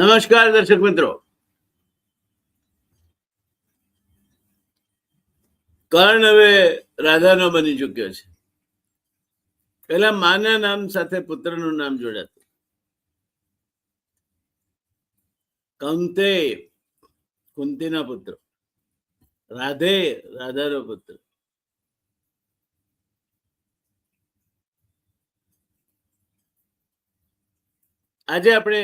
નમસ્કાર દર્શક મિત્રો. કર્ણ હવે રાધાનો બની ચુક્યો છે. પેલા માના નામ સાથે પુત્રનું નામ જોડાતું. કંતે કુંતીના પુત્ર, રાધે રાધાનો પુત્ર. આજે આપણે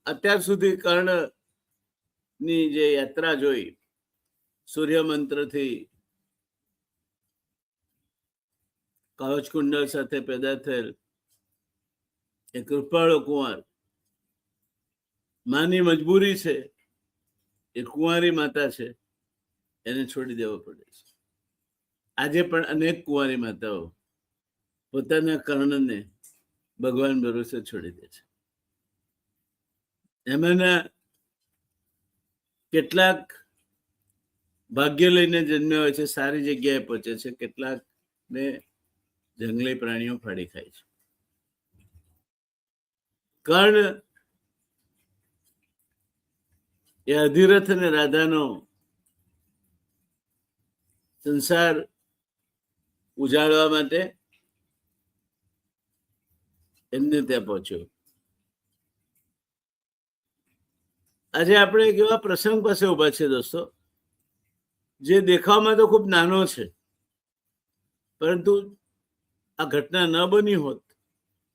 અત્યાર સુધી કર્ણની જે યાત્રા જોઈ, સૂર્ય મંત્રથી કવચ કુંડળ સાથે પેદા થયેલ એ કૃપાળો કુંવર, માની મજબૂરી છે, એ કુંવારી માતા છે, એને છોડી દેવો પડે છે. આજે પણ અનેક કુંવારી માતાઓ પોતાના કર્ણને ભગવાન ભરોસે છોડી દે છે. એમાંના કેટલાક ભાગ્ય લઈને જન્મ્યા હોય છે, સારી જગ્યાએ પહોંચે છે, કેટલાક ને જંગલી પ્રાણીઓ ફાડી ખાય છે. કર્ણ એ અધિરથ અને રાધાનો સંસાર ઉજાડવા માટે એમને ત્યાં પહોંચ્યો. આજે આપણે એક એવા પ્રસંગ પાસે ઉભા છે દોસ્તો, જે દેખાવમાં તો ખૂબ નાનો છે, પરંતુ આ ઘટના ન બની હોત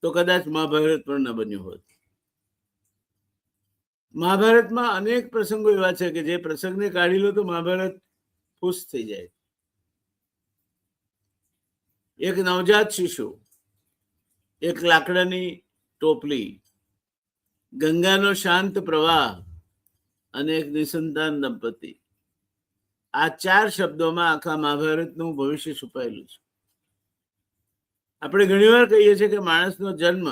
તો કદાચ મહાભારત પણ ન બન્યું હોત. મહાભારતમાં અનેક પ્રસંગો એવા છે કે જે પ્રસંગને કાઢી લો તો મહાભારત ખુશ થઈ જાય. એક નવજાત શિશુ, એક લાકડાની ટોપલી, ગંગાનો શાંત પ્રવાહ અને એક નિસંતાન દંપતી, આ ચાર શબ્દોમાં આખા મહાભારતનું ભવિષ્ય છુપાયેલું છે. આપણે ઘણીવાર કહીએ છીએ કે માણસનો જન્મ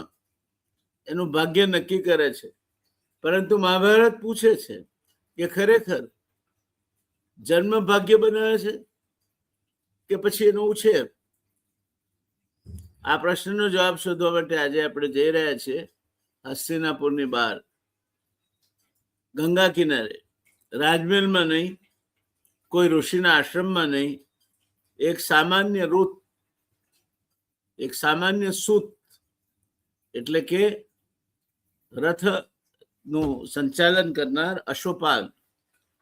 એનું ભાગ્ય નક્કી કરે છે, પરંતુ મહાભારત પૂછે છે કે ખરેખર જન્મ ભાગ્ય બનાવે છે કે પછી એનો ઉછેર? આ પ્રશ્નનો જવાબ શોધવા માટે આજે આપણે જઈ રહ્યા છીએ હસ્તિનાપુરની બહાર, ગંગા કિનારે, રાજમહેલમાં નહીં, કોઈ ઋષિના આશ્રમમાં નહીં, એક સામાન્ય રૂત, એક સામાન્ય સૂત, એટલે કે રથનું સંચાલન કરનાર અશ્વપાલ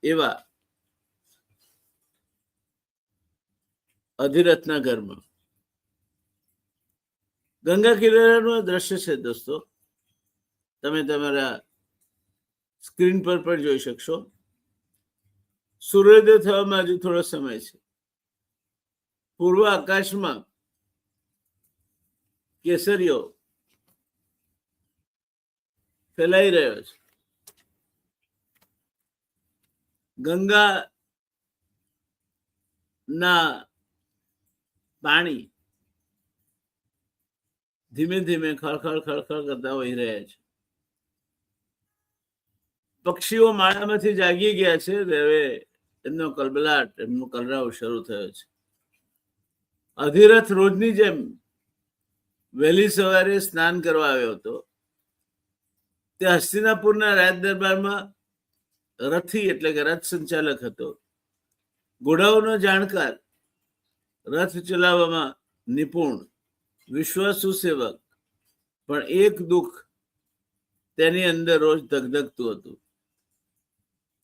એવા અધિરથના ઘરમાં. ગંગા કિનારાનું આ દ્રશ્ય છે દોસ્તો, તમે તમારા સ્ક્રીન પર પણ જોઈ શકશો. સૂર્યોદય થવામાં હજુ થોડો સમય છે. પૂર્વ આકાશમાં કેસરીઓ ફેલાઈ રહ્યો છે. ગંગા ના પાણી ધીમે ધીમે ખળખળ ખળખળ કરતા વહી રહ્યા છે. પક્ષીઓ માળામાંથી જાગી ગયા છે. હવે એમનો કલબલાટ, એમનો કલરવ શરૂ થયો છે. અધિરથ રોજની જેમ વહેલી સવારે સ્નાન કરવા આવ્યો હતો. તે હસ્તિનાપુરના રાજ દરબારમાં રથી એટલે કે રથ સંચાલક હતો, ઘોડાઓનો જાણકાર, રથ ચલાવવામાં નિપુણ, વિશ્વાસુ સેવક. પણ એક દુઃખ તેની અંદર રોજ ધગધગતું હતું.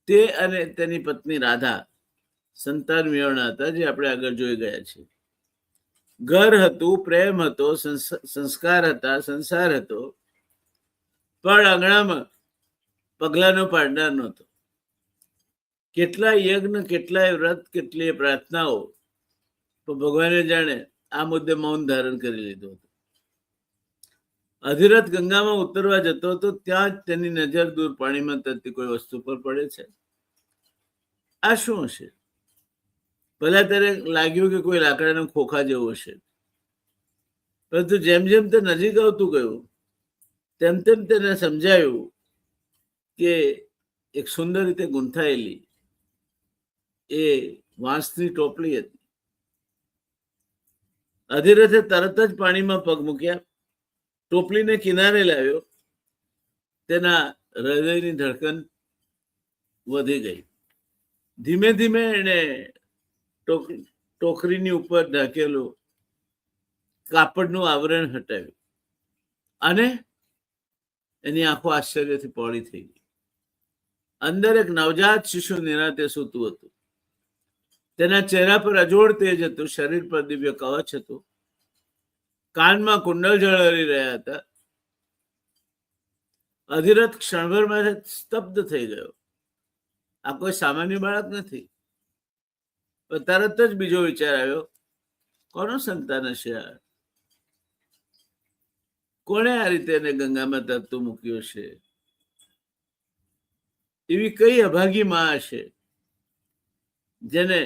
તે અને તેની પત્ની રાધા સંતાન વિહોણા હતા, જે આપણે આગળ જોઈ ગયા છીએ. ઘર હતું, પ્રેમ હતો, સંસ્કાર હતા, સંસાર હતો, પણ આંગણામાં પગલાનો પાડનાર નહોતો. કેટલાય યજ્ઞ, કેટલાય વ્રત, કેટલીય પ્રાર્થનાઓ, તો ભગવાને જાણે આ મુદ્દે મૌન ધારણ કરી લીધું હતું. અધિરથ ગંગામાં ઉતરવા જતો હતો, ત્યાં જ તેની નજર દૂર પાણીમાં તરતી કોઈ વસ્તુ પર પડે છે. આ શું હશે? પહેલા ત્યારે લાગ્યું કે કોઈ લાકડાનો ખોખા જેવું હશે, પરંતુ જેમ જેમ તે નજીક આવતું ગયું તેમ તેમ તેને સમજાયું કે એક સુંદર રીતે ગૂંથાયેલી એ વાંસની ટોપલી હતી. અધિરથે તરત જ પાણીમાં પગ મૂક્યા, ટોપલીને કિનારે લાવ્યો, તેના હૃદયની ધડકન વધી ગઈ. ધીમે ધીમે એને ટોકરીની ઉપર ઢાંકેલું કાપડનું આવરણ હટાવ્યું અને એની આંખો આશ્ચર્યથી પહોળી થઈ ગઈ. અંદર એક નવજાત શિશુ નિરાંતે સૂતું હતું. તેના ચહેરા પર અજોડ તેજ હતું, શરીર પર દિવ્ય કવચ હતું, કાનમાં કુંડલ ઝળહળી રહ્યા હતા. અધિરથ ક્ષણભરમાં સ્તબ્ધ થઈ ગયો. આ કોઈ સામાન્ય બાળક નથી. તરત જ બીજો વિચાર આવ્યો, કોનો સંતાન હશે આ? કોણે આ રીતે એને ગંગામાં તરતું મૂક્યો છે? એવી કઈ અભાગી માં હશે જેને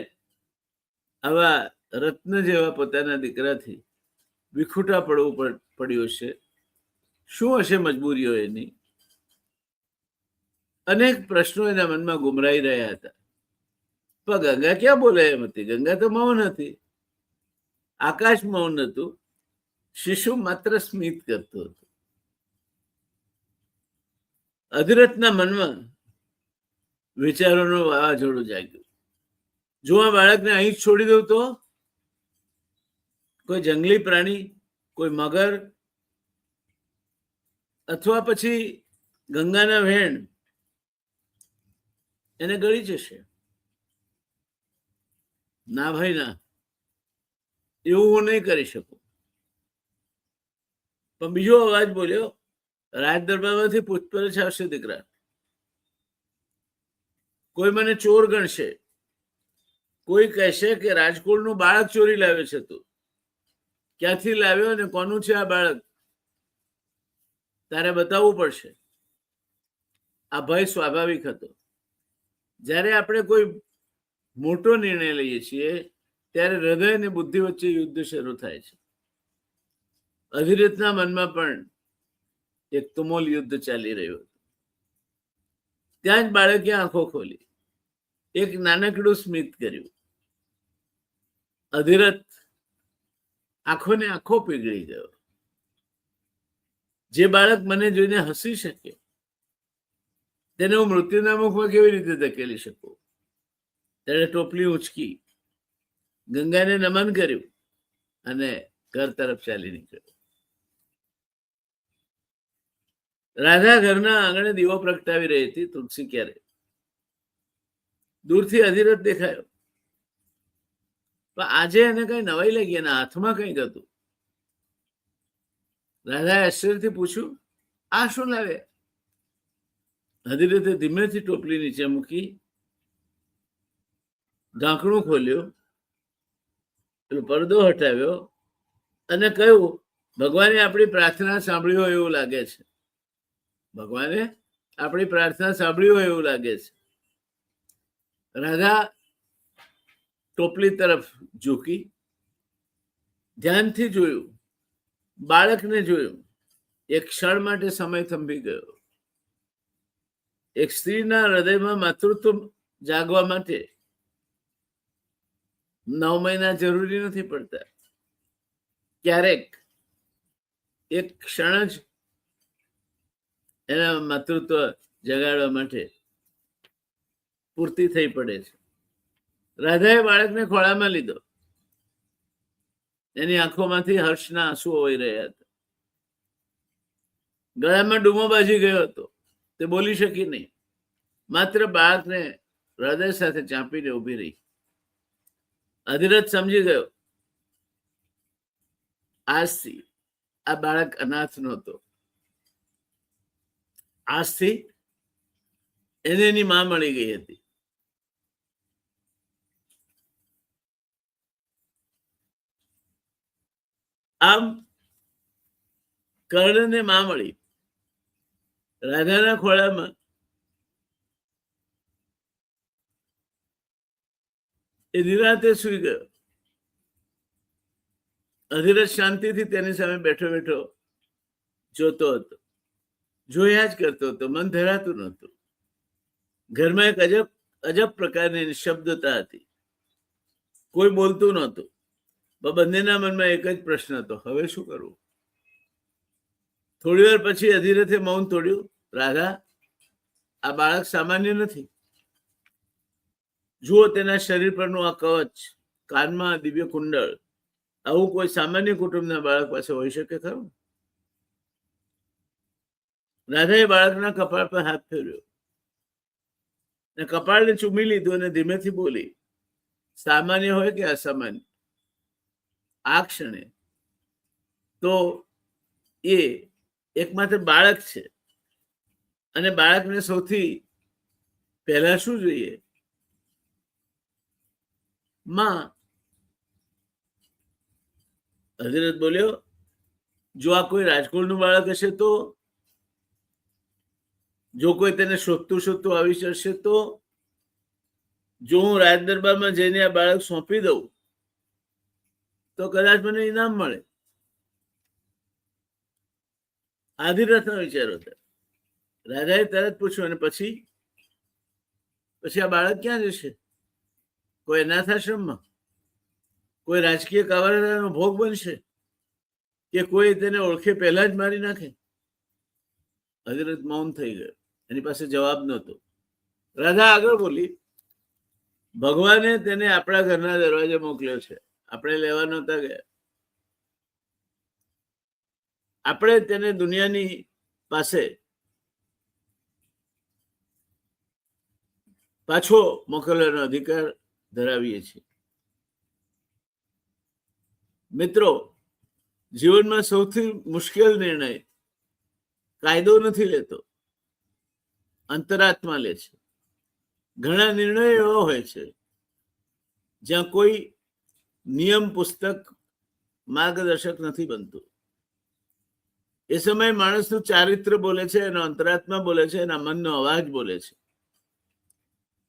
આવા રત્ન જેવા પોતાના દીકરાથી વિખૂટા પડ્યું છે? શું હશે મજબૂરીઓ એની? અનેક પ્રશ્નો એના મનમાં ગુમરાઈ રહ્યા હતા. પણ ગંગા ક્યાં બોલે એમ હતી? ગંગા તો મૌન હતી. આકાશ મૌન હતું. શિશુ માત્ર સ્મિત કરતો હતો. અધિરથના મનમાં વિચારોનું વાવાઝોડું જાગ્યું. જો આ બાળકને અહીં છોડી દઉં તો? કોઈ જંગલી પ્રાણી, કોઈ મગર, અથવા પછી ગંગાના વહેણ એને ગળી જશે. ના ભાઈ ના, એવું હું નહીં કરી શકું. પણ બીજો અવાજ બોલ્યો, રાજ દરબારમાંથી પૂછપરછ આવશે દીકરા. કોઈ મને ચોર ગણશે. કોઈ કહેશે કે રાજકુળનું બાળક ચોરી લાવે છે તું. ક્યાંથી લાવ્યો અને કોનું છે આ બાળક? તારે બતાવવું પડશે. આ ભય સ્વાભાવિક હતો. જ્યારે આપણે કોઈ મોટો નિર્ણય લઈએ છીએ ત્યારે હૃદય અને બુદ્ધિ વચ્ચે યુદ્ધ શરૂ થાય છે. અધિરથના મનમાં પણ એક તુમુલ યુદ્ધ ચાલી રહ્યું હતું. ત્યાં જ બાળકે આંખો ખોલી, એક નાનકડું સ્મિત કર્યું. અધિરથ આંખોને આંખો પીગળી ગયો. જે બાળક મને જોઈને હસી શકે તેને હું મૃત્યુના મુખમાં કેવી રીતે ધકેલી શકું? તેણે ટોપલી ઉંચકી, ગંગાને નમન કર્યું અને ઘર તરફ ચાલી નીકળ્યો. રાધા ઘરના આંગણે દીવો પ્રગટાવી રહી હતી. તુલસી ક્યારે દૂરથી અધિરથ દેખાયો. પણ આજે એને કઈ નવાઈ લાગી. એના હાથમાં કંઈક હતું. રાધાએ આશ્ચર્યથી પૂછ્યું, આ શું લાવે? અધિરથે ધીમેથી ટોપલી નીચે મૂકી, ઢાંકણું ખોલ્યું, પડદો હટાવ્યો અને કહ્યું, ભગવાને આપણી પ્રાર્થના સાંભળી હોય એવું લાગે છે. ભગવાને આપણી પ્રાર્થના સાંભળી હોય એવું લાગે છે. રાધા ટોપલી તરફ ઝૂકી, ધ્યાનથી જોયું, બાળકને જોયું. એક ક્ષણ માટે સમય થંભી ગયો. એક સ્ત્રીના હૃદયમાં માતૃત્વ જાગવા માટે 9 મહિના જરૂરી નથી પડતા. ક્યારેક એક ક્ષણ જ એના માતૃત્વ જગાડવા માટે પૂરતી થઈ પડે છે. રાધાએ બાળકને ખોળામાં લીધો. એની આંખોમાંથી હર્ષના આંસુ વહી રહ્યા હતા. ગળામાં ડૂમો બાજી ગયો હતો. તે બોલી શકી નહીં. માત્ર બાળકને હૃદય સાથે ચાંપીને ઉભી રહી. અધિરથ સમજી ગયો, આજથી આ બાળક અનાથ નહોતો. આજથી એને એની માં મળી ગઈ હતી. આમ કર્ણને માં મળી. રાધાના ખોળામાં એ નિરાંતે સૂઈ ગયો. અધિરથ શાંતિથી તેની સામે બેઠો બેઠો જોતો હતો. જોયા જ કરતો હતો. મન ધરાતું નહોતું. ઘરમાં એક અજબ પ્રકારની નિશબ્દતા હતી. કોઈ બોલતું નહોતું. બંનેના મનમાં એક જ પ્રશ્ન હતો, હવે શું કરવું? થોડી વાર પછી અધિરથે મૌન તોડ્યું. રાધા, આ બાળક સામાન્ય નથી. જુઓ તેના શરીર પરનું આ કવચ, કાનમાં દિવ્ય કુંડળ, આવું કોઈ સામાન્ય કુટુંબના બાળક પાસે હોઈ શકે ખરું? રાધાએ બાળકના કપાળ પર હાથ ફેર્યો ને કપાળને ચૂમી લીધું અને ધીમેથી બોલી, સામાન્ય હોય કે અસામાન્ય, આ ક્ષણે તો એ એકમાત્ર બાળક છે અને બાળકને સૌથી પહેલા શું જોઈએ? માં. હઝરત બોલ્યો, જો આ કોઈ રાજકુળનું બાળક હશે તો, જો કોઈ તેને શોધતું શોધતું આવી જશે તો, જો હું રાજ દરબારમાં જઈને આ બાળક સોંપી દઉં તો કદાચ મને ઇનામ મળે. આધિરથના વિચારો હતા. રાજાએ તરત પૂછ્યું, અને પછી પછી આ બાળક ક્યાં જશે? કોઈ અનાથ આશ્રમમાં? કોઈ રાજકીય કાવરાનો ભોગ બનશે? કે કોઈ તેને ઓળખે પહેલા જ મારી નાખે? હઝરત મૌન થઈ ગયો, એની પાસે જવાબ નહોતો. રાધા આગળ બોલી, ભગવાને તેને આપણા ઘરના દરવાજે મોકલ્યો છે, આપણે લેવા નહોતા ગયા. આપણે તેને દુનિયાની પાસે પાછો મોકલવાનો અધિકાર ધરાવીએ છીએ. મિત્રો, જીવનમાં સૌથી મુશ્કેલ નિર્ણય કાયદો નથી લેતો, અંતરાત્મા લે છે. ઘણા નિર્ણયો એવા હોય છે જ્યાં કોઈ નિયમ પુસ્તક માર્ગદર્શક નથી બનતું. એ સમયે માણસનું ચારિત્ર બોલે છે, એનો અંતરાત્મા બોલે છે, એના મનનો અવાજ બોલે છે.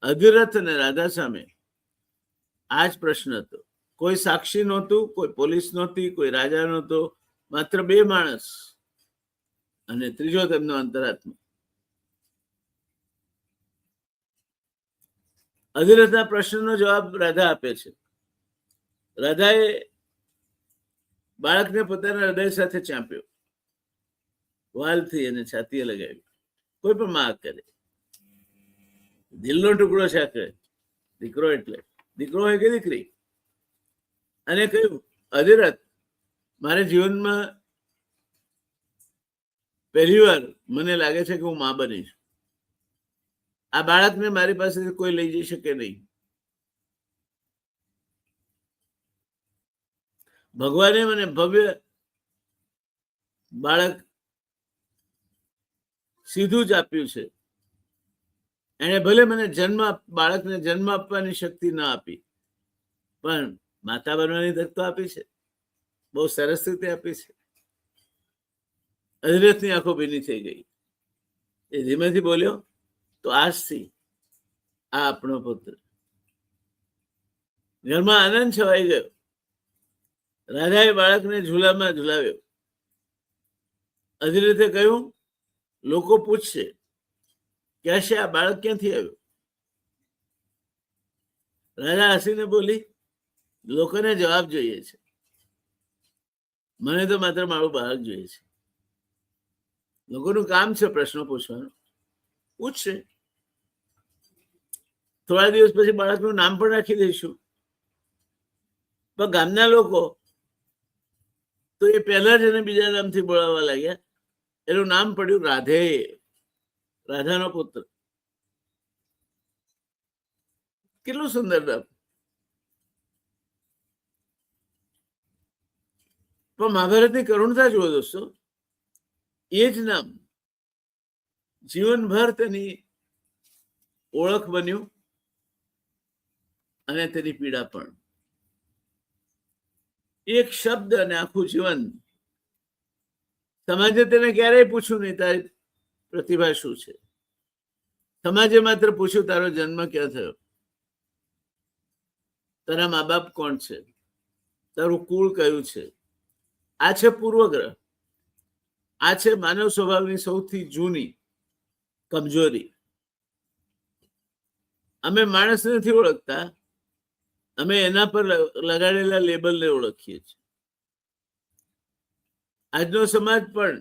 અધિરથ અને રાધા સામે આ જ પ્રશ્ન હતો. કોઈ સાક્ષી નહોતું, કોઈ પોલીસ નહોતી, કોઈ રાજા નહોતો, માત્ર બે માણસ અને ત્રીજો તેમનો અંતરાત્મા. અધિરથના પ્રશ્નનો જવાબ રાધા આપે છે. રાધાએ બાળકને પોતાના હૃદય સાથે ચાંપ્યો, વાલથી અને છાતીએ લગાવી. કોઈ પણ માં કરે, દિલનો ટુકડો છે. દીકરો એટલે દીકરો હોય કે દીકરી. અને કહ્યું, અધિરથ, મારે જીવનમાં પહેલી વાર મને લાગે છે કે હું માં બનીશ. આ બાળકને મારી પાસેથી કોઈ લઈ જઈ શકે નહીં. ભગવાને મને ભવ્ય બાળક સીધું જ આપ્યું છે. એને ભલે મને બાળકને જન્મ આપવાની શક્તિ ના આપી, પણ માતા બનવાની તક તો આપી છે. બહુ સરસ રીતે આપી છે. અધિરથની આંખો ભીની થઈ ગઈ. એ ધીમેથી બોલ્યો, તો આજથી આ આપણો પુત્ર. ઘરમાં આનંદ છવાઈ ગયો. રાધાએ બાળકને ઝૂલામાં ઝુલાવ્યો. અધિરથે કહ્યું, લોકો પૂછશે, કહેશે આ બાળક ક્યાંથી આવ્યું? રાધા હસીને બોલી, લોકોને જવાબ જોઈએ છે, મને તો માત્ર મારું બાળક જોઈએ છે. લોકોનું કામ છે પ્રશ્નો પૂછવાનું, પૂછશે. થોડા દિવસ પછી બાળકનું નામ પણ રાખી દઈશું. પણ ગામના લોકો તો એ પહેલા જ એને બીજા નામથી બોલાવવા લાગ્યા. એનું નામ પડ્યું રાધે, રાધાનો પુત્ર. કેટલું સુંદર નામ. પણ મહાભારતની કરુણતા જુઓ દોસ્તો. એ જ નામ જીવનભર તેની ઓળખ બન્યું અને તેની પીડા પણ. એક શબ્દ અને આખું જીવન. સમાજે તેને ક્યારેય પૂછ્યું નહીં, તારી પ્રતિભા શું છે? સમાજે માત્ર પૂછ્યું, તારો જન્મ ક્યાં થયો? તારા મા બાપ કોણ છે? તારું કુળ કયું છે? આ છે પૂર્વગ્રહ. આ છે માનવ સ્વભાવની સૌથી જૂની કમજોરી. અમે માણસ નથી ઓળખતા, અમે એના પર લગાડેલા લેબલને ઓળખીએ છીએ. આજનો સમાજ પણ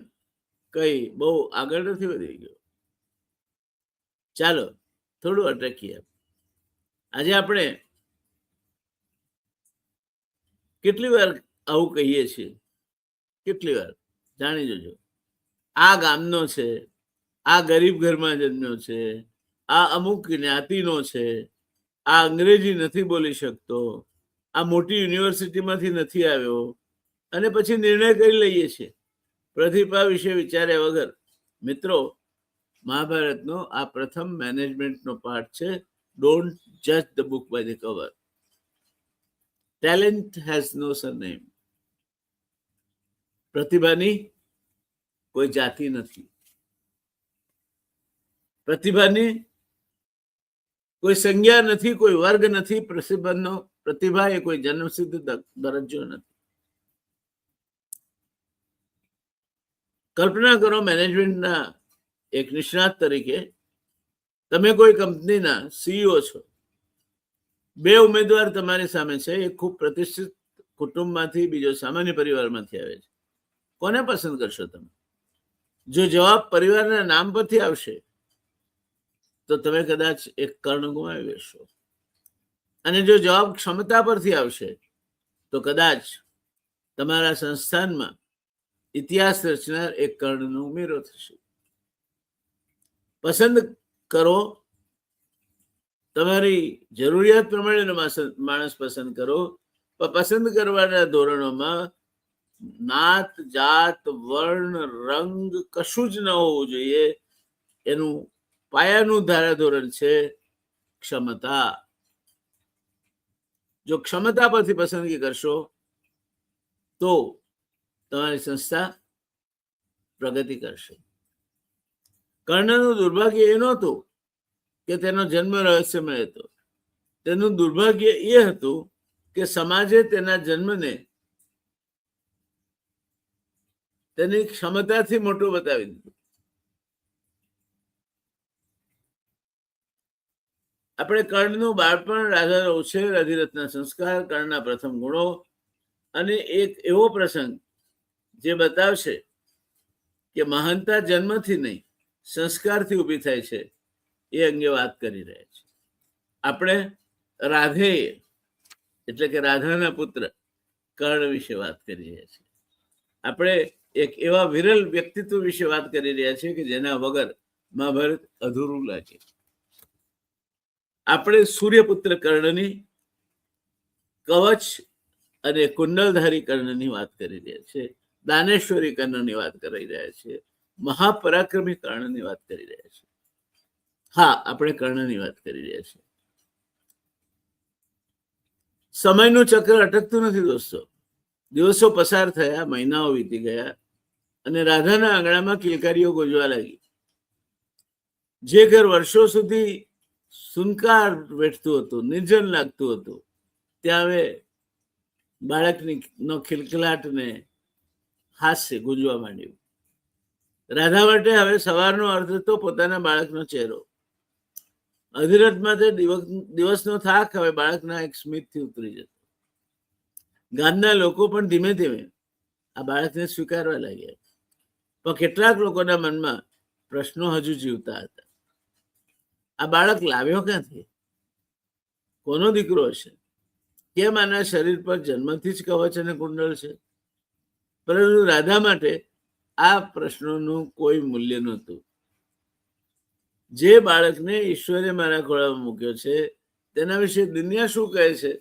કઈ બહુ આગળ નથી વધી ગયો. ચાલો થોડું અટકીએ. આજે આપણે કેટલી વાર આવું કહીએ છીએ, કેટલી વાર જાણી જોજો. આ ગામનો છે, આ ગરીબ ઘરમાં જન્મ્યો છે, આ અમુક જ્ઞાતિનો છે, આ અંગ્રેજી નથી બોલી શકતો, આ મોટી યુનિવર્સિટીમાંથી નથી આવ્યો, અને પછી નિર્ણય કરી લઈએ છીએ પ્રતિભા વિશે વિચાર્યા વગર. મિત્રો, મહાભારતનો આ પ્રથમ મેનેજમેન્ટનો પાઠ છે. ડોન્ટ જજ the book by the cover. Talent has no surname. પ્રતિભાની કોઈ જાતિ નથી, પ્રતિભાની કોઈ સંજ્ઞા નથી, કોઈ વર્ગ નથી. પ્રતિભા એ કોઈ જન્મસિદ્ધ દરજ્જો નથી. કલ્પના કરો, મેનેજમેન્ટના એક નિષ્ણાત તરીકે તમે કોઈ કંપનીના સીઈઓ છો. બે ઉમેદવાર તમારી સામે છે. એક ખૂબ પ્રતિષ્ઠિત કુટુંબમાંથી, બીજો સામાન્ય પરિવારમાંથી આવે છે. કોને પસંદ કરશો તમે? જો જવાબ પરિવારના નામ પરથી આવશે તો તમે કદાચ એક કર્ણ ગુમાવી બેસશો, અને જો જવાબ ક્ષમતા પરથી આવશે તો કદાચ તમારા સંસ્થાનમાં ઇતિહાસ રચનાર એક કર્ણનો ઉમેરો થશે. પસંદ કરો, તમારી જરૂરિયાત પ્રમાણેનો માણસ પસંદ કરો. પણ પસંદ કરવાના ધોરણોમાં નાત, જાત, વર્ણ, રંગ કશું જ ન હોવું જોઈએ. એનું પાયાનું ધારાધોરણ છે ક્ષમતા. જો ક્ષમતા પરથી પસંદગી કરશો તો તમારી સંસ્થા પ્રગતિ કરશે. કર્ણનું દુર્ભાગ્ય એ નહોતું કે તેનો જન્મ રહસ્યમય હતો. તેનું દુર્ભાગ્ય એ હતું કે સમાજે તેના જન્મને તેની ક્ષમતાથી મોટું બતાવી દીધું. આપણે કર્ણનું બાળપણ, રાજાનો ઉછેર, અધિરથના સંસ્કાર, કર્ણના પ્રથમ ગુણો અને એક એવો પ્રસંગ જે બતાવશે કે મહાનતા જન્મથી નહીં, સંસ્કારથી ઊભી થાય છે, એ અંગે વાત કરી રહ્યા છે. આપણે રાધેય એટલે કે રાધાના પુત્ર કર્ણ વિશે વાત કરી રહ્યા છીએ. આપણે એક એવા વિરલ વ્યક્તિત્વ વિશે વાત કરી રહ્યા છીએ કે જેના વગર મહાભારત અધૂરું લાગે. આપણે સૂર્યપુત્ર કર્ણની, કવચ અને કુંડલધારી કર્ણની વાત કરી રહ્યા છીએ. દાનેશ્વરી કર્ણની વાત કરી રહ્યા છીએ. મહાપરાક્રમી કર્ણની વાત કરી રહ્યા છીએ. હા, આપણે કર્ણની વાત કરી રહ્યા છીએ. સમયનું ચક્ર અટકતું નથી દોસ્તો. દિવસો પસાર થયા, મહિનાઓ વીતી ગયા, અને રાધાના આંગણામાં કિલકારીઓ ગુંજવા લાગી. જે ઘર વર્ષો સુધી સુનકાર વેઠતું હતું, નિર્જન લાગતું હતું, ત્યાં હવે બાળકની નો ખિલખિલાટ ને હાસ્ય ગુંજવા માંડ્યું. રાધા માટે હવે સવારનો અર્થ હતો પોતાના બાળકનો ચહેરો. અધિરથ માટે દિવસનો થાક હવે બાળકના એક સ્મિતથી ઉતરી જતો. ગામના લોકો પણ ધીમે ધીમે આ બાળકને સ્વીકારવા લાગ્યા. પણ કેટલાક લોકોના મનમાં પ્રશ્નો હજુ જીવતા હતા. આ બાળક લાવ્યો ક્યાંથી? કોનો દીકરો હશે? કેમ આના શરીર પર જન્મથી જ કવચ અને કુંડળ છે? પરંતુ રાધા માટે આ પ્રશ્નોનું કોઈ મૂલ્ય નહોતું. જે બાળકને ઈશ્વરે મારા ખોળામાં મૂક્યો છે તેના વિશે દુનિયા શું કહે છે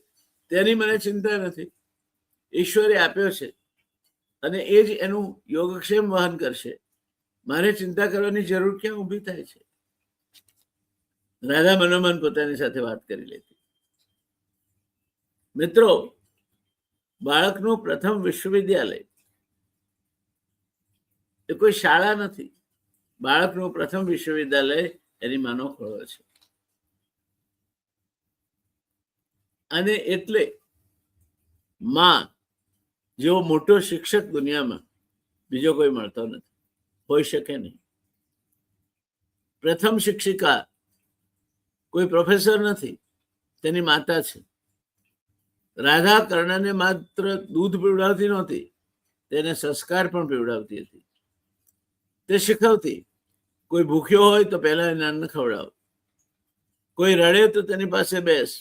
તેની મને ચિંતા નથી. ઈશ્વરે આપ્યો છે અને એ જ એનું યોગક્ષેમ વહન કરશે. મારે ચિંતા કરવાની જરૂર ક્યાં ઊભી થાય છે? રાધા મનોમન પોતાની સાથે વાત કરી લેતી. મિત્રો, બાળકનું પ્રથમ વિશ્વવિદ્યાલય એ કોઈ શાળા નથી. બાળકનું પ્રથમ વિશ્વવિદ્યાલય એની માનો ખોળો છે. અને એટલે માં જેવો મોટો શિક્ષક દુનિયામાં બીજો કોઈ મળતો નથી, હોઈ શકે નહીં. પ્રથમ શિક્ષિકા કોઈ પ્રોફેસર નથી, તેની માતા છે. રાધા કર્ણને માત્ર દૂધ પીવડાવતી નહોતી, તેને સંસ્કાર પણ પીવડાવતી હતી. તે શીખવતી કોઈ ભૂખ્યો હોય તો પહેલા એને અન્ન ખવડાવો, કોઈ રડે તો તેની પાસે બેસ,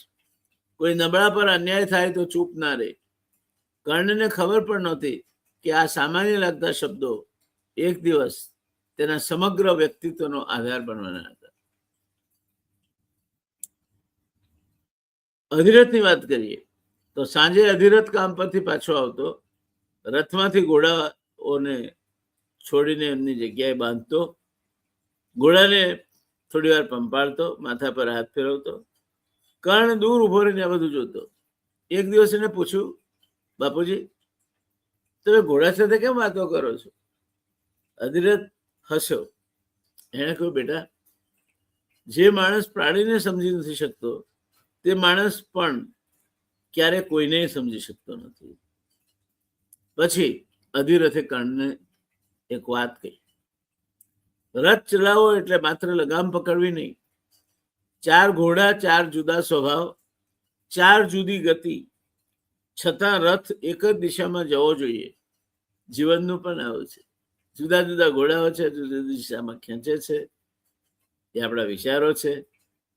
કોઈ નબળા પર અન્યાય થાય તો ચૂપ ના રહે. કર્ણને ખબર પણ નહોતી કે આ સામાન્ય લાગતા શબ્દો એક દિવસ તેના સમગ્ર વ્યક્તિત્વનો આધાર બનવાના હતા. અધિરથની વાત કરીએ તો સાંજે અધિરથ કામ પરથી પાછો આવતો, રથમાંથી ઘોડાઓને છોડીને એમની જગ્યાએ બાંધતો, ઘોડાને થોડી વાર પંપાળતો, માથા પર હાથ ફેરવતો. કર્ણ દૂર ઉભો રહીને આ બધું જોતો. એક દિવસ એને પૂછ્યું, બાપુજી તમે ઘોડા સાથે કેમ વાતો કરો છો? અધિરથ હસ્યો. એણે કહ્યું, બેટા, જે માણસ પ્રાણીને સમજી નથી શકતો તે માણસ પણ ક્યારે કોઈને સમજી શકતો નથી. પછી અધિરથે કર્ણને એક વાત કહી, રથ ચલાવો એટલે માત્ર લગામ પકડવી નહીં. 4 ઘોડા, 4 જુદા સ્વભાવ, 4 જુદી ગતિ, છતાં રથ એક જ દિશામાં જવો જોઈએ. જીવનનું પણ આવું છે. જુદા જુદા ઘોડાઓ છે, જુદી જુદી દિશામાં ખેંચે છે. એ આપણા વિચારો છે,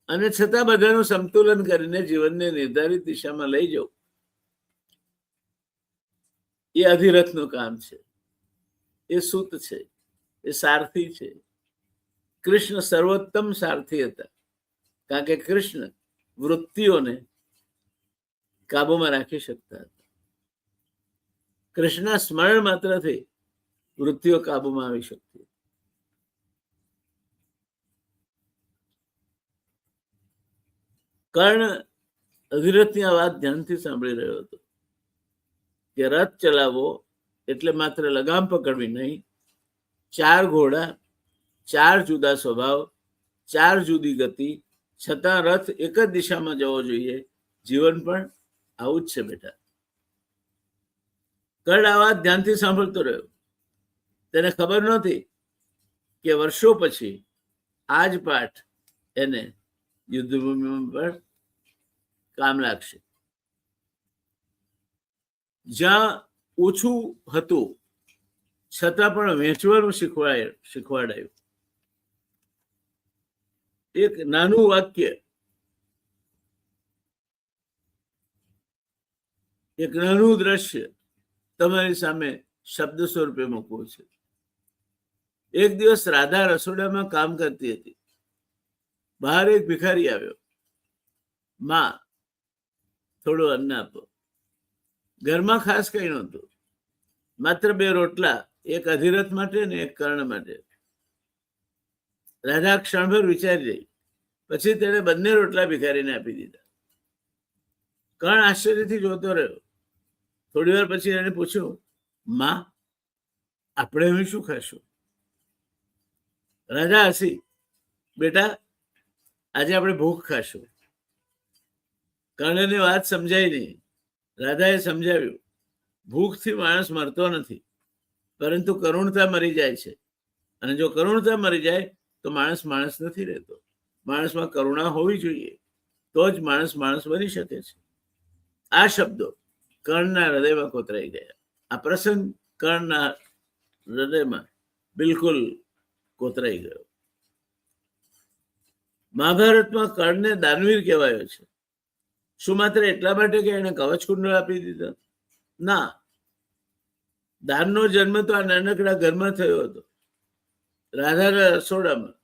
અને છતાં બધાનું સંતુલન કરીને જીવનને નિર્ધારિત દિશામાં લઈ જવું એ અધિરથનું કામ છે. એ સૂત છે, એ સારથી છે. કૃષ્ણ સર્વોત્તમ સારથી હતા, કારણ કે કૃષ્ણ વૃત્તિઓને કાબુમાં રાખી શકતા હતા. કૃષ્ણના સ્મરણ માત્રથી વૃત્તિઓ કાબુમાં આવી શકતી. કર્ણ અધિરથની આ વાત ધ્યાનથી સાંભળી રહ્યો હતો કે રથ ચલાવવો એટલે માત્ર લગામ પકડવી નહીં. 4 ઘોડા, 4 જુદા સ્વભાવ, 4 જુદી ગતિ, છતાં રથ એક જ દિશામાં જવો જોઈએ. જીવન પણ આવું જ છે બેટા. કર્ણ આ વાત ધ્યાનથી સાંભળતો રહ્યો. તેને ખબર નહોતી કે વર્ષો પછી આ જ પાઠ એને યુદ્ધભૂમિમાં પણ કામ લાગશે. જ્યાં ઓછું હતું છતાં પણ વહેંચવાનું શીખવાડાયું. એક નાનું વાક્ય, એક નાનું દ્રશ્ય તમારી સામે શબ્દ સ્વરૂપે મૂકવું છે. એક દિવસ રાધા રસોડામાં કામ કરતી હતી. બહાર એક ભિખારી આવ્યો. માં, થોડું અન્ન આપો. ઘરમાં ખાસ કઈ નહોતું, માત્ર 2 રોટલા, એક અધિરથ માટે ને એક કર્ણ માટે. રાધા ક્ષણભર વિચારી રહી, પછી તેણે બંને રોટલા ભિખારીને આપી દીધા. કર્ણ આશ્ચર્યથી જોતો રહ્યો. થોડી વાર પછી એને પૂછ્યું, માં, આપણે હવે શું ખાશું? રાજા હસી, બેટા, આજે આપણે ભૂખ ખાશું. કર્ણની વાત સમજાઈ નહીં. રાધાએ સમજાવ્યું, ભૂખથી માણસ મરતો નથી, પરંતુ કરુણતા મરી જાય છે. અને જો કરુણતા મરી જાય તો માણસ માણસ નથી રહેતો. માણસમાં કરુણા હોવી જોઈએ, તો જ માણસ માણસ બની શકે છે. આ શબ્દો કર્ણના હૃદયમાં કોતરાઈ ગયા. આ પ્રસંગ કર્ણના હૃદયમાં બિલકુલ કોતરાઈ ગયો. મહાભારતમાં કર્ણને દાનવીર કહેવાયો છે. શું માત્ર એટલા માટે કે એને કવચ કુંડળ આપી દીધા? ના, દાનનો જન્મ તો આ નાનકડા ઘરમાં થયો હતો. રાધાના રસોડામાં,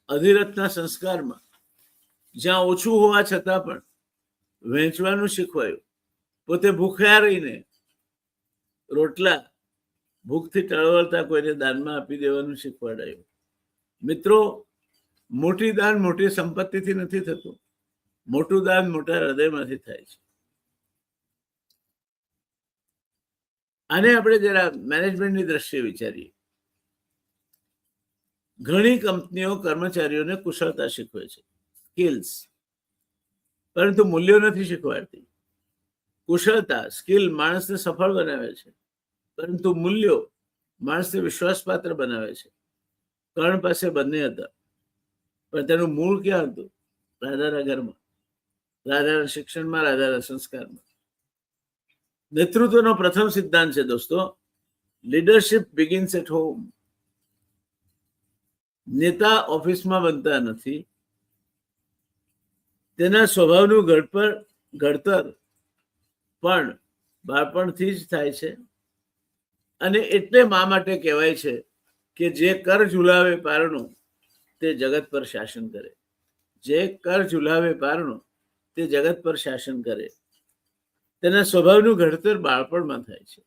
અધિરથના સંસ્કારમાં, જ્યાં ઓછું હોવા છતાં પણ વહેંચવાનું શીખવાયું. પોતે ભૂખ્યા રહીને રોટલા ભૂખથી ટળવળતા કોઈને દાનમાં આપી દેવાનું શીખવાડાયું. મિત્રો, મોટી દાન મોટી સંપત્તિથી નથી થતું. મોટું દાન મોટા હૃદયમાંથી થાય છે. આને આપણે જરા મેનેજમેન્ટની દ્રષ્ટિએ વિચારીએ. ઘણી કંપનીઓ કર્મચારીઓને કુશળતા શીખવે છે, સ્કિલ્સ, પરંતુ મૂલ્યો નથી શીખવાડતી. કુશળતા, સ્કિલ માણસને સફળ બનાવે છે, પરંતુ મૂલ્યો માણસને વિશ્વાસપાત્ર બનાવે છે. કર્ણ પાસે બંને હતા, પણ તેનું મૂળ ક્યાં હતું? રાધાના ઘરમાં, રાધાના શિક્ષણમાં, રાધાના સંસ્કારમાં. નેતૃત્વનો પ્રથમ સિદ્ધાંત છે દોસ્તો, લીડરશિપ બિગિન્સ એટ હોમ. નેતા ઓફિસમાં બનતા નથી, તેના સ્વભાવનું ઘડતર પણ બાળપણથી જ થાય છે. અને એટલે મા માટે કહેવાય છે કે જે કર ઝુલાવે પારણું તે જગત પર શાસન કરે. જે કર ઝુલાવે પારણું તે જગત પર શાસન કરે. તેના સ્વભાવનું ઘડતર બાળપણમાં થાય છે.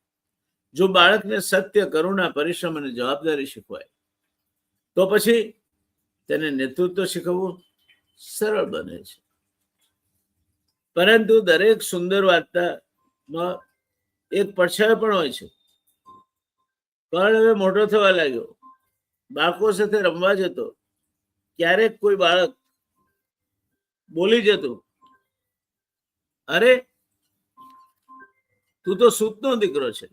જો બાળકને સત્ય, કરુણા, પરિશ્રમ અને જવાબદારી શીખવાય તો પછી તેને નેતૃત્વ શીખવવું સરળ બને છે. પરંતુ દરેક સુંદર વાર્તામાં એક પડછાયો પણ હોય છે. કર્ણ હવે મોટો થવા લાગ્યો, બાળકો સાથે રમવા જતો. ક્યારેક કોઈ બાળક બોલી જતું, અરે તું તો સૂતનો દીકરો છે,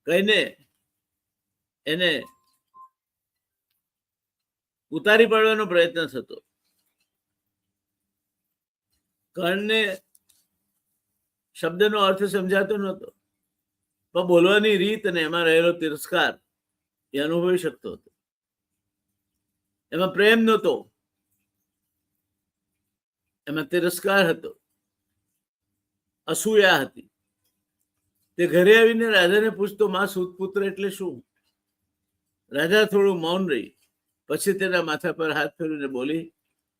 કહીને એને ઉતારી પાડવાનો પ્રયત્ન થતો. કર્ણને શબ્દનો અર્થ સમજાતો નહોતો, પણ બોલવાની રીત અને એમાં રહેલો તિરસ્કાર એ અનુભવી શકતો હતો. એમાં પ્રેમ નહોતો, એમાં તિરસ્કાર હતો, અસૂયા હતી. તે ઘરે આવીને રાધાને પૂછતો, માં સૂતપુત્ર એટલે શું? રાધા થોડું મૌન રહી, પછી તેના માથા પર હાથ ફેરવીને બોલી,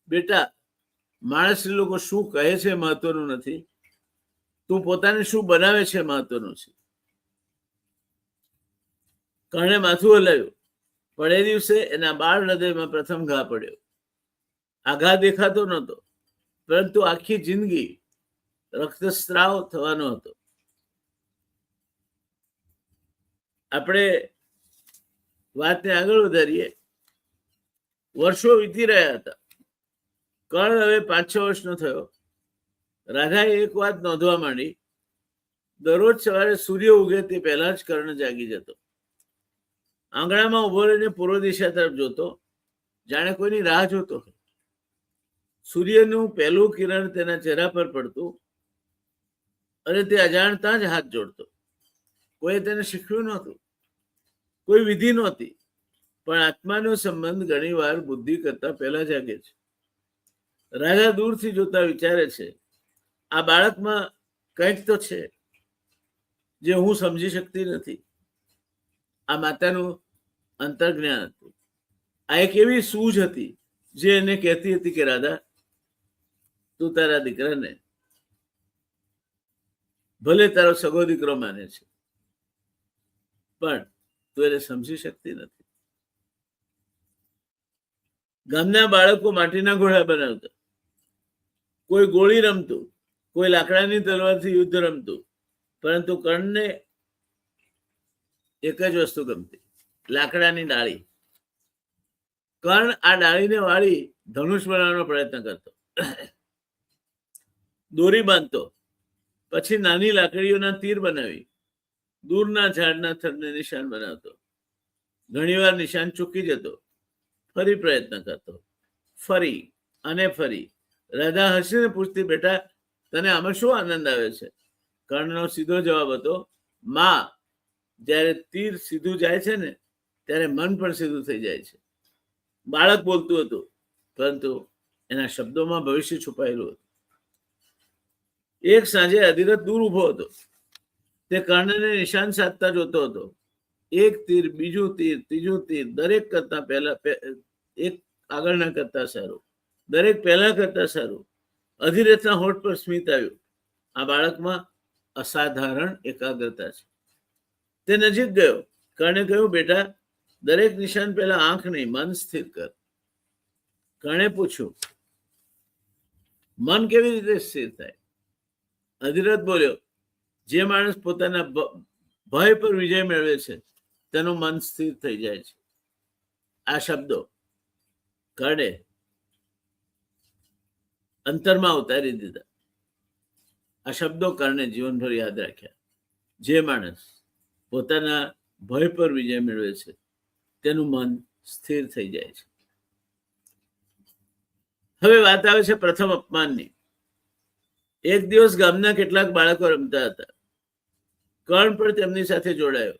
બેટા, માણસ લોકો શું કહે છે મહત્વનું નથી, તું પોતાને શું બનાવે છે મહત્વનું છે. કર્ણે માથું હલાવ્યું, પણ એ દિવસે એના બાળ હૃદયમાં પ્રથમ ઘા પડ્યો. આ ઘા દેખાતો નહોતો, પરંતુ આખી જિંદગી રક્તસ્રાવ થવાનો હતો. આપણે વાતને આગળ વધારીએ. વર્ષો વીતી રહ્યા હતા. કર્ણ હવે 5-6 વર્ષનો થયો. રાધાએ એક વાત નોંધવા માંડી. દરરોજ સવારે સૂર્ય ઉગે તે પહેલા જ કર્ણ જાગી જતો. આંગણામાં ઉભો રહીને પૂર્વ દિશા તરફ જોતો, જાણે કોઈની રાહ જોતો હોય. સૂર્યનું પહેલું કિરણ તેના ચહેરા પર પડતું અને તે અજાણતા જ હાથ જોડતો. કોઈ તેને શીખવ્યું નહોતું, કોઈ વિધિ નહોતી, પણ આત્માનો સંબંધ ઘણી વાર બુદ્ધિ કરતા પહેલા જાગે છે. રાધા દૂરથી જોતા વિચારે છે, આ બાળકમાં કંઈક તો છે જે હું સમજી શકતી નથી. આ માતાનું અંતર્જ્ઞાન હતું. આ એક એવી સૂઝ હતી જે એને કહેતી હતી કે રાધા, તું તારા દીકરાને ભલે તારો સગો દીકરો માને છે, પણ તું એને સમજી શકતી નથી. ગામના બાળકો માટીના ઘોડા બનાવતા, કોઈ ગોળી રમતું, કોઈ લાકડાની તલવારથી યુદ્ધ રમતું, પરંતુ કર્ણને એક જ વસ્તુ ગમતી, લાકડાની ડાળી. કર્ણ આ ડાળીને વાળી ધનુષ બનાવવાનો પ્રયત્ન કરતો, દોરી બાંધતો, પછી નાની લાકડીઓના તીર બનાવી દૂરના ઝાડના થડને નિશાન બનાવતો. ઘણીવાર નિશાન ચૂકી જતો, ફરી પ્રયત્ન કરતો, ફરી અને ફરી. રાધા હસીને પૂછતી, બેટા, તને આમાં શું આનંદ આવે છે? કર્ણનો સીધો જવાબ હતો, માં, જ્યારે તીર સીધું જાય છે ને ત્યારે મન પણ સીધું થઈ જાય છે. બાળક બોલતું હતું, પરંતુ એના શબ્દોમાં ભવિષ્ય છુપાયેલું હતું. એક સાંજે અધિરથ દૂર ઉભો હતો. તે કર્ણને નિશાન સાધતા જોતો હતો. એક તીર, બીજું તીર, ત્રીજું તીર, દરેક કરતા પહેલા એક આગળના કરતા સારું, દરેક પહેલા કરતા સારું. અધિરથના હોઠ પર સ્મિત આવ્યું. આ બાળકમાં અસાધારણ એકાગ્રતા છે. તે નજીક ગયો. કર્ણે કહ્યું, બેટા, દરેક નિશાન પહેલા આંખ નહીં, મન સ્થિર કર. કર્ણે પૂછ્યું, મન કેવી રીતે સ્થિર થાય? અધિરથ બોલ્યો, જે માણસ પોતાના ભય પર વિજય મેળવે છે તેનું મન સ્થિર થઈ જાય છે. આ શબ્દો કર્ણે અંતરમાં ઉતારી દીધા. આ શબ્દો કર્ણે જીવનભર યાદ રાખ્યા. જે માણસ પોતાના ભય પર વિજય મેળવે છે તેનું મન સ્થિર થઈ જાય છે. હવે વાત આવે છે પ્રથમ અપમાનની. એક દિવસ ગામના કેટલાક બાળકો રમતા હતા. કર્ણ પણ તેમની સાથે જોડાયો.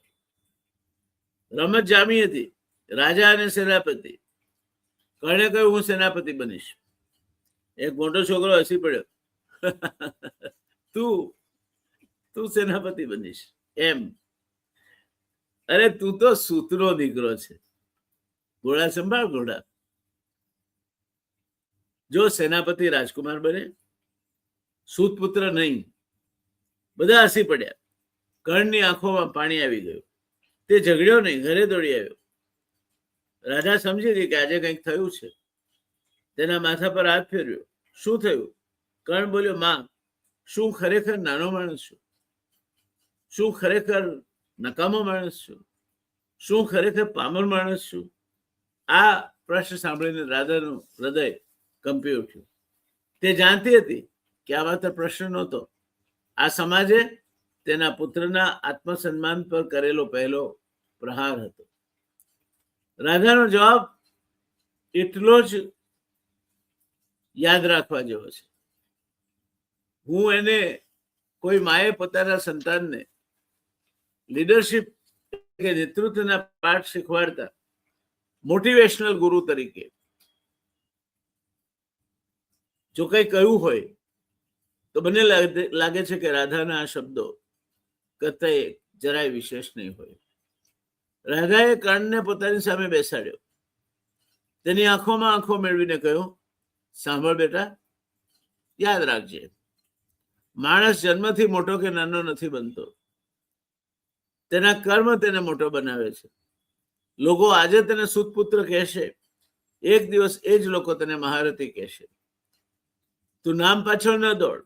રમત જામી હતી, રાજા અને સેનાપતિ. કર્ણે કહ્યું, હું સેનાપતિ બનીશ. એક મોટો છોકરો હસી પડ્યો. તું સેનાપતિ બનીશ એમ. અરે તું તો સૂતનો દીકરો છે. ઘોડા સંભાળ ઘોડા. જો સેનાપતિ રાજકુમાર બને, સૂતપુત્ર નહીં. બધા હસી પડ્યા. કર્ણની આંખોમાં પાણી આવી ગયું. તે ઝઘડ્યો નહીં, ઘરે દોડી આવ્યો. રાજા સમજી ગઈ કે આજે કંઈક થયું છે. તેના માથા પર હાથ ફેરવ્યો. શું થયું? કર્ણ બોલ્યો, માં, શું ખરેખર નાનો માણસ છું? શું ખરેખર નકામો માણસ છું? શું ખરેખર પામર માણસ છું? આ પ્રશ્ન સાંભળીને રાજાનું હૃદય કંપી ઉઠ્યું. તે જાણતી હતી કે આ માત્ર પ્રશ્ન નહોતો, આ સમાજે તેના પુત્રના આત્મસન્માન પર કરેલો પહેલો પ્રહાર હતો. રાજાનો જવાબ એટલો જ યાદ રાખવા જેવો છે. હું એને કોઈ માએ પોતાના સંતાનને લીડરશિપ કે નેતૃત્વના પાઠ શીખવાડતા મોટિવેશનલ ગુરુ તરીકે જો કંઈ કહ્યું હોય તો મને લાગે છે કે રાધાના આ શબ્દો કતઈ જરાય વિશેષ નહીં હોય. રાધાએ કર્ણને પોતાની સામે બેસાડ્યો. તેની આંખોમાં આંખો મેળવીને કહ્યું, સાંભળ બેટા, યાદ રાખજે, માણસ જન્મથી મોટો કે નાનો નથી બનતો. તેના કર્મ તેને મોટો બનાવે છે. લોકો આજે તેને સૂતપુત્ર કહેશે, એક દિવસ એ જ લોકો તેને મહારથી કહેશે. તું નામ પાછળ ન દોડ,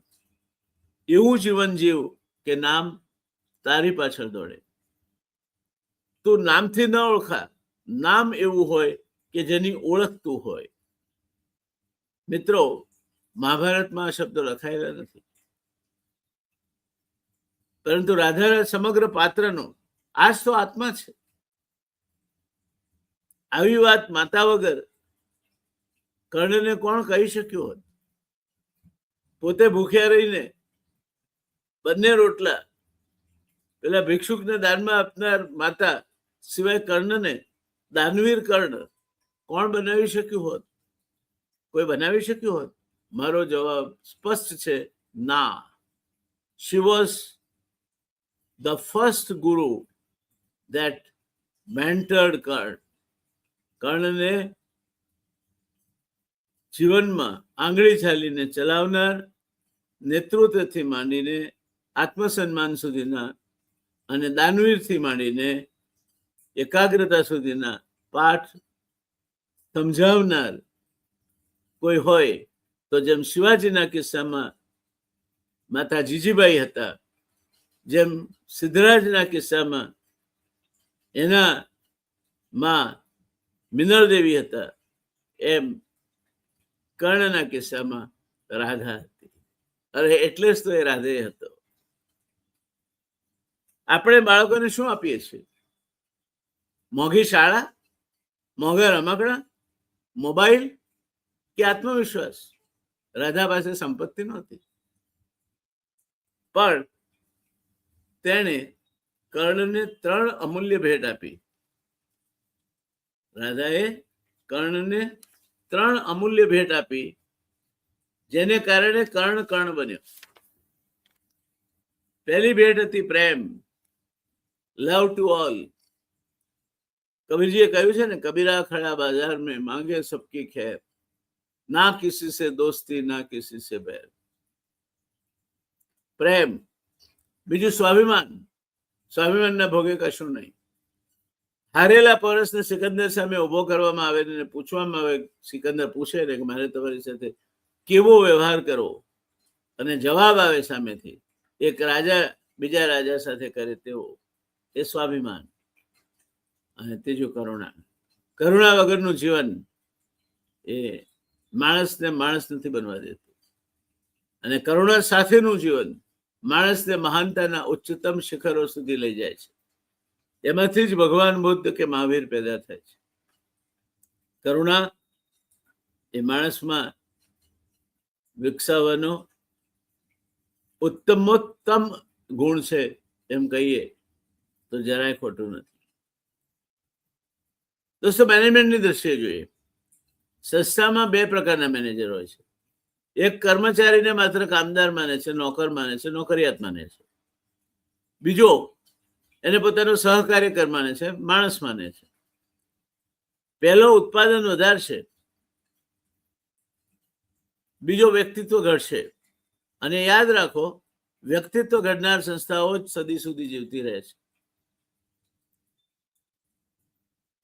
એવું જીવન જીવ કે નામ તારી પાછળ દોડે. તું નામથી ન ઓળખા, નામ એવું હોય કે જેની ઓળખ તું હોય. મિત્રો, મહાભારતમાં આ શબ્દો લખાયેલા નથી, પરંતુ રાધા સમગ્ર પાત્રનો આ જ તો આત્મા છે. આવી વાત માતા વગર કર્ણને કોણ કહી શક્યું હોત? પોતે ભૂખ્યા રહીને બંને રોટલા પેલા ભિક્ષુકને દાનમાં આપનાર માતા સિવાય કર્ણને દાનવીર કર્ણ કોણ બનાવી શક્યું હોત? કોઈ બનાવી શક્યું હોત? મારો જવાબ સ્પષ્ટ છે, ના. She was the first guru that mentored Karn. કર્ણને જીવનમાં આંગળી ચાલીને ચલાવનાર, નેતૃત્વથી માંડીને આત્મસન્માન સુધીના અને દાનવીરથી માંડીને એકાગ્રતા સુધીના પાઠ સમજાવનાર કોઈ હોય તો જેમ શિવાજીના કિસ્સામાં માતા જીજીબાઈ હતા, જેમ સિદ્ધરાજના કિસ્સામાં એના માં મિનળ દેવી હતા, એમ કર્ણના કિસ્સામાં રાધા હતી. અરે એટલે જ તો એ રાધે હતો. આપણે બાળકોને શું આપીએ છીએ? મોંઘી શાળા, મોંઘા રમકડા, મોબાઈલ કે આત્મવિશ્વાસ? રાધા પાસે સંપત્તિ નહોતી, પણ તેણે કર્ણને 3 અમૂલ્ય ભેટ આપી. રાધાએ કર્ણને 3 અમૂલ્ય ભેટ આપી, જેને કારણે કર્ણ કર્ણ બન્યો. પહેલી ભેટ હતી પ્રેમ, લવ ટુ ઓલ. કબીરજીએ કહ્યું છે ને, કબીરા ખડા બાજાર મેં માંગે સબકી ખેર, ના કિસી સે દોસ્તી ના કિસી સે बैर. પ્રેમ. બીજું સ્વાભિમાન. સ્વાભિમાનના ભોગે કશું નહીં. હારેલા પરસને સિકંદર સામે ઉભો કરવામાં આવે ને પૂછવામાં આવે, સિકંદર પૂછે ને કે મારે તમારી સાથે કેવો વ્યવહાર કરવો, અને જવાબ આવે સામેથી એક રાજા બીજા રાજા સાથે કરે તેવો, એ સ્વાભિમાન. અને ત્રીજું કરુણા. કરુણા વગરનું જીવન એ માણસને માણસ નથી બનવા દેતું, અને કરુણા સાથેનું જીવન માણસને મહાનતાના ઉચ્ચતમ શિખરો સુધી લઈ જાય છે. એમાંથી જ ભગવાન બુદ્ધ કે મહાવીર પેદા થાય છે. કરુણા એ માણસમાં વિકસાવવાનો ઉત્તમોત્તમ ગુણ છે એમ કહીએ તો જરાય ખોટું નથી. દોસ્તો, મેનેજમેન્ટની દ્રષ્ટિએ જોઈએ, સંસ્થામાં 2 પ્રકારના મેનેજર હોય છે. એક કર્મચારીને માત્ર કામદાર માને છે, નોકર માને છે, નોકરિયાત માને છે. બીજો એને પોતાનો સહકાર્યકર માને છે, માણસ માને છે. પહેલો ઉત્પાદન વધારશે, બીજો વ્યક્તિત્વ ઘડશે. અને યાદ રાખો, વ્યક્તિત્વ ઘડનાર સંસ્થાઓ જ સદી સુધી જીવતી રહે છે.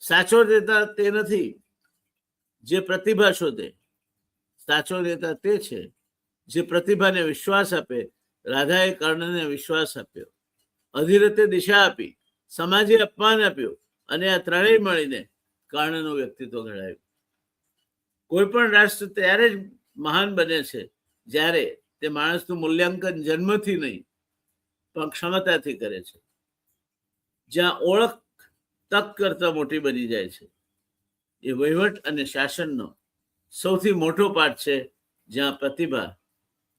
સાચો નેતા તે નથી જે પ્રતિભા શોધે. સાચો નેતા તે છે જે પ્રતિભાને વિશ્વાસ આપે. રાધાએ કર્ણને વિશ્વાસ આપ્યો, અધિરથે દિશા આપી, સમાજે અપમાન આપ્યું, અને આ ત્રણેય મળીને કર્ણનું વ્યક્તિત્વ ઘડાયું. કોઈ પણ રાષ્ટ્ર ત્યારે જ મહાન બને છે જ્યારે તે માણસનું મૂલ્યાંકન જન્મથી નહીં પણ ક્ષમતાથી કરે છે. જ્યાં ઓળખ તક કરતા મોટી બની જાય છે, એ વહીવટ અને શાસનનો સૌથી મોટો પાઠ છે. જ્યાં પ્રતિભા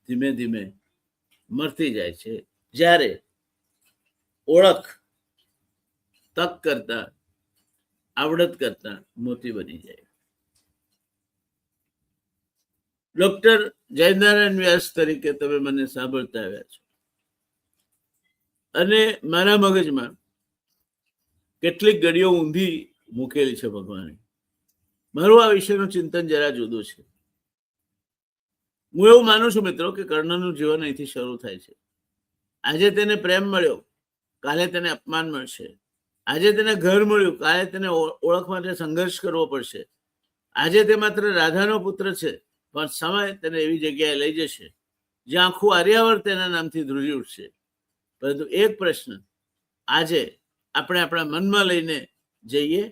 ધીમે ધીમે મરતી જાય છે, જ્યારે ઓળખ તક કરતા, આવડત કરતા મોટી બની જાય. ડોક્ટર જયનારાયણ વ્યાસ તરીકે તમે મને સાંભળતા આવ્યા છો, અને મારા મગજમાં કેટલીક ઘડીઓ ઊંધી મૂકેલી છે ભગવાને. મારું આ વિષયનું ચિંતન જરા જુદું છે. હું એવું માનું છું મિત્રો કે કર્ણનું જીવન અહીંથી શરૂ થાય છે. આજે તેને પ્રેમ મળ્યો, કાલે તેને અપમાન મળશે. આજે તેને ઘર મળ્યું, કાલે તેને ઓળખ માટે સંઘર્ષ કરવો પડશે. આજે તે માત્ર રાધાનો પુત્ર છે, પણ સમય તેને એવી જગ્યાએ લઈ જશે જ્યાં આખું આર્યાવર્ત તેના નામથી ધ્રુજી ઉઠશે. પરંતુ એક પ્રશ્ન આજે આપણે આપણા મનમાં લઈને જઈએ,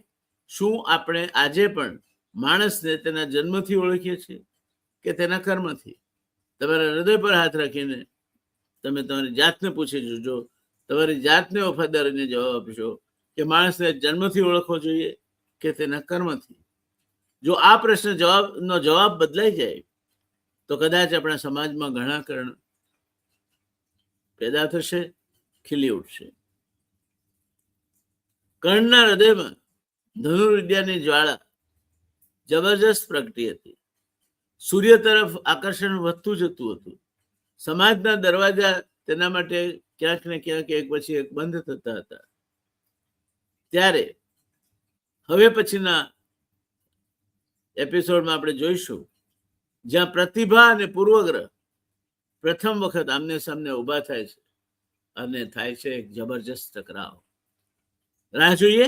શું આપણે આજે પણ માણસને તેના જન્મથી ઓળખીએ છીએ કે તેના કર્મથી? તમારા હૃદય પર હાથ રાખીને તમે તમારી જાતને પૂછી જોજો, તમારી જાતને વફાદારીને જવાબ આપશો કે માણસને જન્મથી ઓળખવો જોઈએ કે તેના કર્મથી. જો આ પ્રશ્ન જવાબ બદલાઈ જાય તો કદાચ આપણા સમાજમાં ઘણા કર્ણ પેદા થશે, ખીલી ઉઠશે. કર્ણના હૃદયમાં ધનુર્વિદ્યાની જ્વાળા જબરજસ્ત પ્રગટી હતી. સૂર્ય તરફ આકર્ષણ વધતું જતું હતું. સમાજના દરવાજા તેના માટે ક્યાંક ને ક્યાંક એક પછી એક બંધ થતા હતા. ત્યારે હવે પછીના એપિસોડમાં આપણે જોઈશું જ્યાં પ્રતિભા અને પૂર્વગ્રહ પ્રથમ વખત આમને સામને ઉભા થાય છે અને થાય છે એક જબરજસ્ત ટકરાવ. રાહ જોઈએ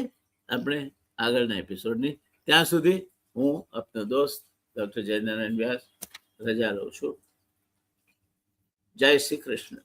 આપણે આગળના એપિસોડની. ત્યાં સુધી હું આપનો દોસ્ત ડોક્ટર જયનારાયણ વ્યાસ રજા લઉં છું. જય શ્રી કૃષ્ણ.